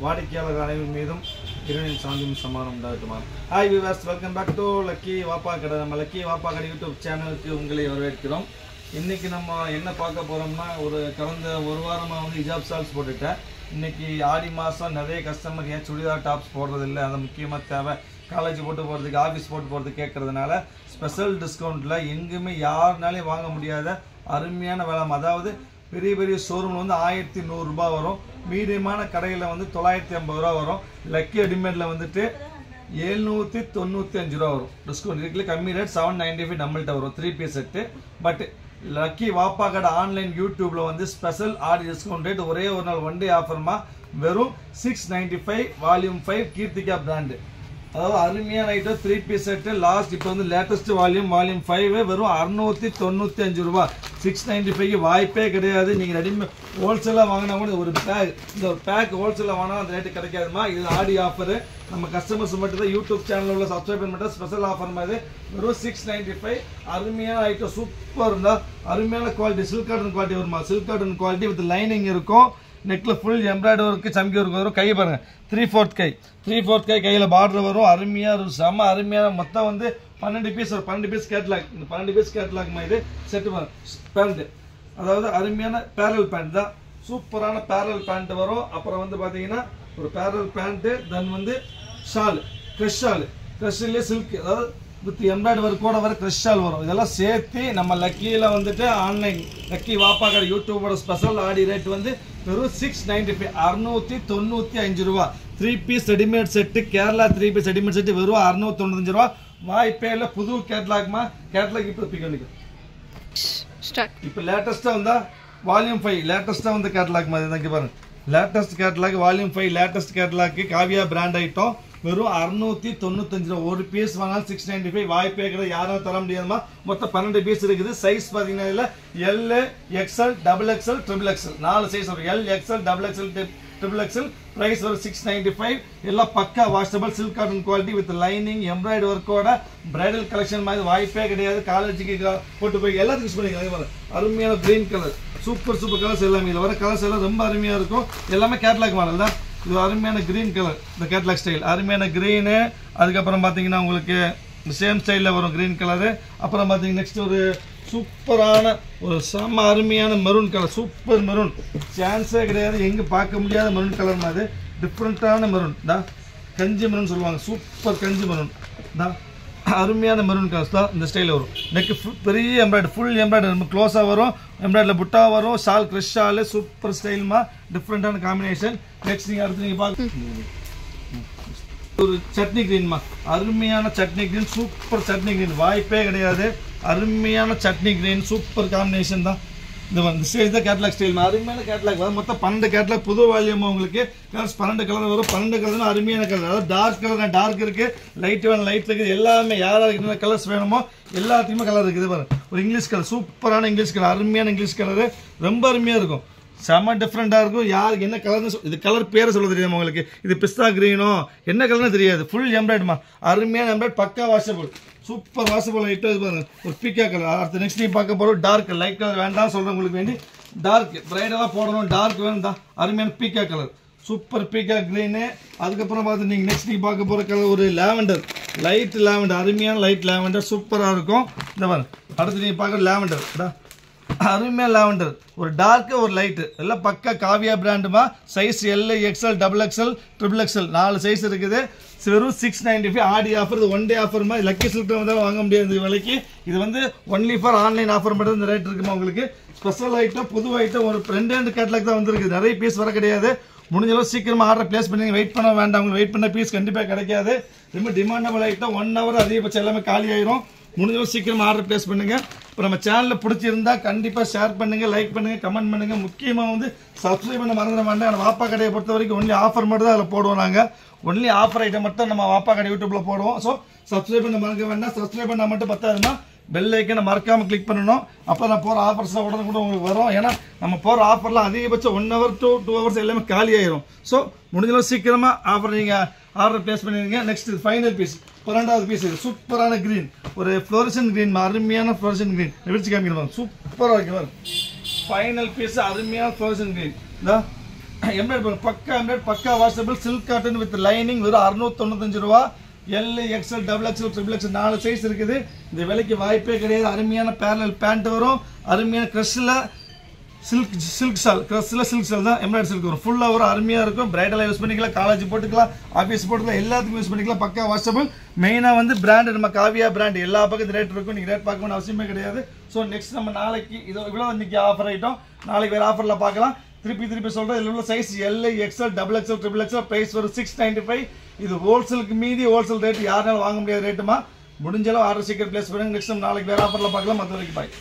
வாடிக்கையாளர் அனைவரும் மீதும் இறைவனின் சாந்தியும் சமாதானம் உண்டாகட்டுமா. Hi viewers, welcome back to lucky Vappa கடை. நம்ம லக்கி வாப்பா கடை யூடியூப் சேனலுக்கு உங்களை வரவேற்கிறோம். இன்றைக்கி நம்ம என்ன பார்க்க போகிறோம்னா, கடந்த ஒரு வாரமாக வந்து ஹிஜாப் ஷால்ஸ் போட்டுட்டேன். இன்றைக்கி ஆடி மாதம் நிறைய கஸ்டமர் ஏன் சுடிதார் டாப்ஸ் போடுறதில்லை, அதை முக்கியமாக தேவை, காலேஜ் போட்டு போகிறதுக்கு ஆஃபீஸ் போட்டு போகிறதுக்கு கேட்குறதுனால ஸ்பெஷல் டிஸ்கவுண்ட்டில் எங்குமே யாருனாலையும் வாங்க முடியாத அருமையான விலை. அதாவது பெரிய பெரிய ஷோரூமில் வந்து 1100 ரூபாய் வரும், மீடியமான கடையில் வந்து 950 ரூபா வரும், லக்கி ரெடிமேடில் வந்துட்டு 795 ரூபா வரும். டிஸ்கவுண்ட் இருக்குல்ல, கம்மி ரேட் 795 நம்மள்கிட்ட வரும் 3 piece set. But lucky Vappa கடை ஆன்லைன் யூடியூப்பில் வந்து ஸ்பெஷல் ஆடி டிஸ்கவுண்ட் ரேட் ஒரே ஒரு நாள் ஒன் டே ஆஃபர்மா வெறும் 695 வால்யூம் 5 கீர்த்திகா பிராண்டு. அதாவது அருமையான ஐட்டம் 3 பீஸ் செட்டு. லாஸ்ட் இப்போ வந்து லேட்டஸ்ட் வால்யூம் 5 வெறும் 695 ரூபா. 695 வாய்ப்பே கிடையாது. நீங்கள் ரெடிமேட் ஹோல்சேலாக வாங்கினா கூட ஒரு பேக், இந்த ஒரு பேக் ஹோல்சேலாக வாங்கினா அந்த ரேட்டு கிடைக்காதுமா. இது ஆடி ஆஃபரு, நம்ம கஸ்டமர்ஸ் மட்டும் தான் யூடியூப் சேனலில் உள்ள சப்ஸ்கிரைப் பண்ணிட்டு ஸ்பெஷல் ஆஃபர் மாதிரி வெறும் 695. அருமையான ஐட்டம், சூப்பர் இருந்தால் அருமையான குவாலிட்டி, சில்க் காட்டன் குவாலிட்டி வருமா. Silk cotton quality with lining இருக்கும். நெக்கில் ஃபுல் எம்ப்ராய்டரி ஒர்க்கு, சம்கி ஒர்க் வரும். கை பாருங்கள், 3/4 கை, 3/4 கை கையில் பார்டர் வரும். அருமையாக இருக்கும், செம்ம அருமையான. மொத்தம் வந்து 12 பீஸ் வரும். 12 பீஸ் கேட்லாக். இந்த 12 பீஸ் கேட்லாக் மாதிரி செட்டு வரும். பேண்ட், அதாவது அருமையான பேரல் பேண்ட் தான், சூப்பரான பேரல் பேண்ட் வரும். அப்புறம் வந்து பார்த்தீங்கன்னா ஒரு பேரல் பேண்ட்டு, தென் வந்து ஷால், க்ரெஷ் ஷால், க்ரெஷ்லேயே சில்க், அதாவது வித் எம்ப்ராய்டரி ஒர்க்கோட வர க்ரெஷ் ஷால் வரும். இதெல்லாம் சேர்த்து நம்ம லக்கியில் வந்துட்டு ஆன்லைன் லக்கி வாப்பா கடை யூடியூபோட ஸ்பெஷல் ஆடி ரேட் வந்து வெறும் 695, 695 ரூபா. 3 piece readymade set, Kerala 3 piece readymade set வெறும் 695 ரூபா. வாய்ப்பே இல்லை. புது கேட்லாக்மா, கேட்லாக் இப்போ பிக் பண்ணிக்கும். இப்போ லேட்டஸ்ட்டாக வந்தால் வால்யூம் 5 லேட்டஸ்ட்டாக வந்து கேட்லாக் மாதிரி தான். பாருங்க, latest catalogue volume 5 latest catalogue Kavya brand item வெறும் 695 ரூபா. ஒரு பீஸ் வாங்கினாலும் 695. வாய்ப்பே கிடையாது, யாரும் தர முடியாதுமா. மொத்தம் 12 பீஸ் இருக்குது. சைஸ் பார்த்தீங்கன்னா இதில் L, XL, XXL, XXL 4 size வரும். L, XL, XXL, XXL. Price வரும் 695. எல்லாம் பக்கா washable silk cotton quality with lining embroidery ஒர்க்கோட பிரைடல் கலெக்ஷன் மாதிரி. வாய்ப்பே கிடையாது, காலேஜுக்கு போட்டு போய் எல்லாத்துக்கும் யூஸ் பண்ணிக்கலாம். அருமையான green colour, super super colours எல்லாமே. இதில் வர கலர்ஸ் எல்லாம் ரொம்ப அருமையாக இருக்கும். எல்லாமே கேட்லாக் மாடல் தான். இது அருமையான கிரீன் கலர், இந்த கேட்லாக் ஸ்டைல் அருமையான கிரீனு. அதுக்கப்புறம் பார்த்தீங்கன்னா உங்களுக்கு சேம் ஸ்டைலில் வரும் கிரீன் கலரு. அப்புறம் பார்த்தீங்கன்னா நெக்ஸ்ட் ஒரு சூப்பரான ஒரு செம்ம அருமையான மெரூன் கலர், சூப்பர் மெரூன், சான்ஸே கிடையாது, எங்கே பார்க்க முடியாத மெரூன் கலர் மாதிரி. டிஃப்ரெண்ட்டான மெரூன் தான், கஞ்சி மெரூன் சொல்லுவாங்க, சூப்பர் கஞ்சி மெரூன் தான். அருமையான மெரூன் கலர்ஸ் தான் இந்த ஸ்டைலில் வரும். நெக்கு பெரிய எம்ப்ராய்டரி, ஃபுல் எம்ப்ராய்டரி ரொம்ப க்ளோஸாக வரும். எம்ப்ராய்டரியில் புட்டா வரும். ஷால், க்ரெஷ் ஷாலு, சூப்பர் ஸ்டைல்மா, டிஃப்ரெண்ட்டான காம்பினேஷன். நெக்ஸ்ட் நீங்கள் அடுத்து நீங்கள் பார்க்க ஒரு சட்னி கிரீன்மா, அருமையான chutney green, super chutney green. வாய்ப்பே கிடையாது, அருமையான சட்னி கிரீன், சூப்பர் காம்பினேஷன் தான். இந்த ஸ்டைல் தான் கேட்லாக் ஸ்டைல், அருமையான கேட்லாக் வரும். மொத்தம் 12 கேட்லாக், புது வால்யூம் உங்களுக்கு கலர்ஸ் 12 கலர் வரும். 12 கலர்னா அருமையான கலர், அதாவது டார்க் கலர் டார்க் இருக்குது, லைட் வேணும் லைட் இருக்குது, எல்லாமே யாராவது என்ன கலர்ஸ் வேணுமோ எல்லாத்தையுமே கலர் இருக்குது. பாருங்க, ஒரு இங்கிலீஷ் கலர், சூப்பரான இங்கிலீஷ் கலர், அருமையான இங்கிலீஷ் கலரு, ரொம்ப அருமையாக இருக்கும், செம்ம டிஃப்ரெண்ட்டாக இருக்கும். யாருக்கு என்ன கலர்னு இது கலர் பேரை சொல்ல தெரியாமல் உங்களுக்கு, இது பிஸ்தா கிரீனோ என்ன கலர்னு தெரியாது. ஃபுல் எம்ப்ராய்டுமா, அருமையான எம்ப்ராய்டு, பக்கா வாஷபிள், சூப்பர் வாஷபிள் ஐட்டம். இது பாருங்க, ஒரு பீக்கா கலர். அடுத்து நெக்ஸ்ட் நீங்கள் பார்க்க போகிறோம் டார்க், லைட் கலர் வேண்டாம் சொல்கிறவங்களுக்கு வேண்டி டார்க் பிரைடெல்லாம் போடணும், டார்க் வேணும் தான். அருமையான பீக்கா கலர், சூப்பர் பீக்கா கிரீனு. அதுக்கப்புறம் பார்த்து நீங்கள் நெக்ஸ்ட் நீங்கள் பார்க்க போகிற கலர் ஒரு லேவெண்டர், லைட் லேவெண்டர், அருமையான லைட் லேவெண்டர், சூப்பராக இருக்கும். இந்த பாருங்க, அடுத்து நீங்கள் பார்க்குற லேவெண்டர், அருமையாக லேவெண்டர், ஒரு டார்க்கு ஒரு லைட்டு, எல்லாம் பக்கா காவியா பிராண்டுமா. Size L, XL, XXL, XXL 4 size இருக்குது. வெறும் 695. ஆடி ஆஃபர், இது ஒன் டே ஆஃபர் மாதிரி. லக்கி சில்க் தான் வாங்க முடியாது இந்த விலைக்கு. இது வந்து ஒன்லி ஃபார் ஆன்லைன் ஆஃபர் மட்டும் இந்த ரேட் இருக்குமா உங்களுக்கு. ஸ்பெஷல் ஐட்டம், புது ஐட்டம், ஒரு 2 கேட்லாக் தான் வந்துருக்கு, நிறைய பீஸ் வர கிடையாது. முடிஞ்சளவு சீக்கிரமாக ஆர்டர் பிளேஸ் பண்ணி வெயிட் பண்ண வேண்டாம். உங்களுக்கு வெயிட் பண்ண பீஸ் கண்டிப்பாக கிடைக்காது. ரொம்ப டிமாண்டபிள் ஐட்டம், 1 ஹவர் அதிகபட்சம் எல்லாமே காலி ஆயிரும். முடிஞ்சளவு சீக்கிரமாக ஆர்டர் பிளேஸ் பண்ணுங்கள். இப்போ நம்ம சேனலில் பிடிச்சிருந்தா கண்டிப்பாக ஷேர் பண்ணுங்கள், லைக் பண்ணுங்கள், கமெண்ட் பண்ணுங்கள். முக்கியமாக வந்து சப்ஸ்கிரைப் பண்ண மறந்துட வேண்டாம். ஆனால் வாப்பா கடையை பொறுத்த வரைக்கும் ஒன்லி ஆஃபர் மட்டும் தான் அதில் போடுவோம். நாங்கள் ஒன்லி ஆஃபர் ஐட்டம் மட்டும் நம்ம வாப்பா கடை யூடியூப்பில் போடுவோம். ஸோ சப்ஸ்கிரைப் பண்ண மறக்க வேண்டாம். சப்ஸ்கிரைப் பண்ணால் மட்டும் பத்தாதுன்னா பெல் ஐக்கனை மறக்காமல் கிளிக் பண்ணணும். அப்போ நான் போகிற ஆஃபர்ஸ்லாம் உடனே கூட உங்களுக்கு வரும். ஏன்னா நம்ம போகிற ஆஃபர்லாம் அதிகபட்சம் 1 ஹவர் to 2 ஹவர்ஸ் எல்லாமே காலி ஆயிரும். ஸோ முடிஞ்சளவு சீக்கிரமாக ஆஃபர் நீங்கள் ஆர்டர் பிளேஸ் பண்ணிடுங்க. நெக்ஸ்ட் ஃபைனல் பீஸ், 12வது பீஸ், சூப்பரான கிரீன், ஒரு ஃப்ளோரசன் கிரீன், அருமையான ஃப்ளோரசன் கிரீன். விரிச்சு காமிக்கணும், சூப்பராக இருக்கு. ஃபைனல் பீஸ், அருமையான ஃப்ளோரசன் கிரீன். இந்த எம்ப்ராய்டரி பக்கா எம்ப்ராய்டரி பக்கா washable silk cotton with lining வெறும் 695 ரூபா. L XL double XL triple XL 4 size இருக்குது. இந்த விலைக்கு வாய்ப்பே கிடையாது. அருமையான பேரலல் பேண்ட் வரும். அருமையான கிரஷ்ல சில்க் ஷால், கிரஷ்ல சில்க் ஷால் தான் எம்ப்ராய்டரி சில்க் வரும். ஃபுல்லாக வரும். அருமையாக இருக்கும். பிரைடலாக யூஸ் பண்ணிக்கலாம், காலேஜ் போட்டுக்கலாம், ஆஃபீஸ் போட்டுக்கலாம், எல்லாத்துக்கும் யூஸ் பண்ணிக்கலாம். பக்கா வாஷபிள். மெயினாக வந்து பிராண்ட் நம்ம காவியா பிராண்ட் எல்லா பக்கத்து ரேட் இருக்கும். நீங்கள் ரேட் பார்க்கணும்னு அவசியமே கிடையாது. ஸோ நெக்ஸ்ட் நம்ம நாளைக்கு இவ்வளோ இன்னைக்கு ஆஃபர் ஐட்டம், நாளைக்கு வேறு ஆஃபரில் பார்க்கலாம். திருப்பி சொல்கிறேன். இதில் உள்ள size L XL double XL triple XL price வரும் 695. இது ஹோல்சேலுக்கு மீதி ஹோல்சேல் ரேட் யாருனாலும் வாங்க முடியாத ரேட்டுமா. முடிஞ்சளவு ஆர்டர் சீக்கிரம் பிளேஸ் பண்ணுங்க. நெக்ஸ்ட் நம்ம நாளைக்கு வேறு ஆஃபரில் பார்க்கலாம். மற்ற வரைக்கும் பாய்.